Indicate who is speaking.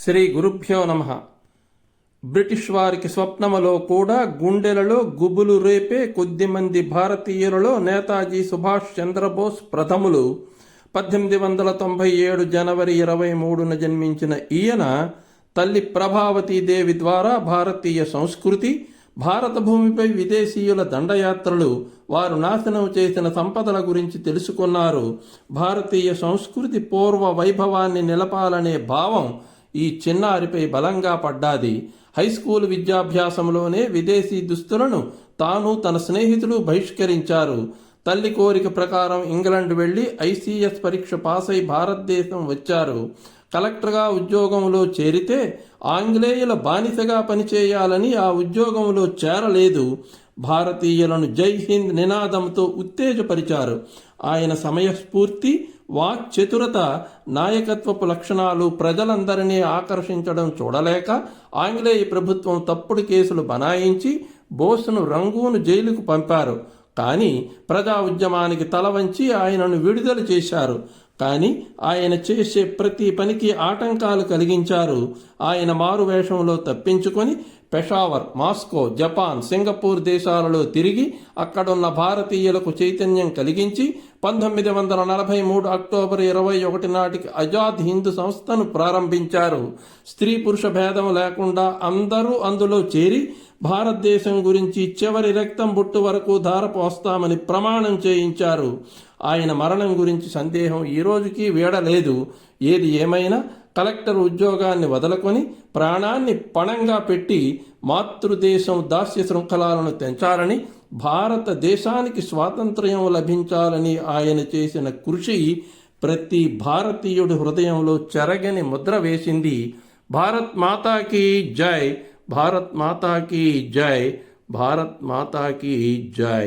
Speaker 1: శ్రీ గురుభ్యో నమః. బ్రిటిష్ వారికి స్వప్నములో కూడా గుండెలలో గుబులు రేపే కొద్దిమంది భారతీయులలో నేతాజీ సుభాష్ చంద్రబోస్ ప్రథములు. 1897 జనవరి 23న జన్మించిన ఈయన తల్లి ప్రభావతీదేవి ద్వారా భారతీయ సంస్కృతి, భారత భూమిపై విదేశీయుల దండయాత్రలు, వారు నాశనం చేసిన సంపదల గురించి తెలుసుకున్నారు. భారతీయ సంస్కృతి పూర్వ వైభవాన్ని నిలపాలనే భావం ఈ చిన్నారిపై బలంగా పడ్డాది. హైస్కూల్ విద్యాభ్యాసంలోనే విదేశీ దుస్తులను తాను తన స్నేహితులు బహిష్కరించారు. తల్లి కోరిక ప్రకారం ఇంగ్లాండ్ వెళ్లి ఐసీఎస్ పరీక్ష పాసై భారతదేశం వచ్చారు. కలెక్టర్గా ఉద్యోగంలో చేరితే ఆంగ్లేయుల బానిసగా పనిచేయాలని ఆ ఉద్యోగంలో చేరలేదు. భారతీయులను జై హింద్ నినాదంతో ఉత్తేజపరిచారు. ఆయన సమయస్ఫూర్తి, వాక్చతురత, నాయకత్వపు లక్షణాలు ప్రజలందరినీ ఆకర్షించడం చూడలేక ఆంగ్లేయ ప్రభుత్వం తప్పుడు కేసులు బనాయించి బోస్ను రంగూన్ జైలుకు పంపారు. కానీ ప్రజా ఉద్యమానికి తల వంచి ఆయనను విడుదల చేశారు. కానీ ఆయన చేసే ప్రతి పనికి ఆటంకాలు కలిగించారు. ఆయన మారువేషంలో తప్పించుకొని పెషావర్, మాస్కో, జపాన్, సింగపూర్ దేశాలలో తిరిగి అక్కడున్న భారతీయులకు చైతన్యం కలిగించి 1943 అక్టోబర్ 21 నాటికి ఆజాద్ హింద్ సంస్థను ప్రారంభించారు. స్త్రీ పురుష భేదం లేకుండా అందరూ అందులో చేరి భారతదేశం గురించి చివరి రక్తం బొట్టు వరకు ధారపోస్తామని ప్రమాణం చేయించారు. ఆయన మరణం గురించి సందేహం ఈ రోజుకి వీడలేదు. ఏది ఏమైనా కలెక్టర్ ఉద్యోగాన్ని వదులుకొని ప్రాణాన్ని పణంగా పెట్టి మాతృదేశం దాస్య శృంఖలాలను తెంచాలని, భారతదేశానికి స్వాతంత్ర్యం లభించాలని ఆయన చేసిన కృషి ప్రతి భారతీయుడి హృదయంలో చెరగని ముద్ర వేసింది. భారత్ మాతాకి జై, భారత్ మాతాకి జై, భారత్ మాతాకి జై.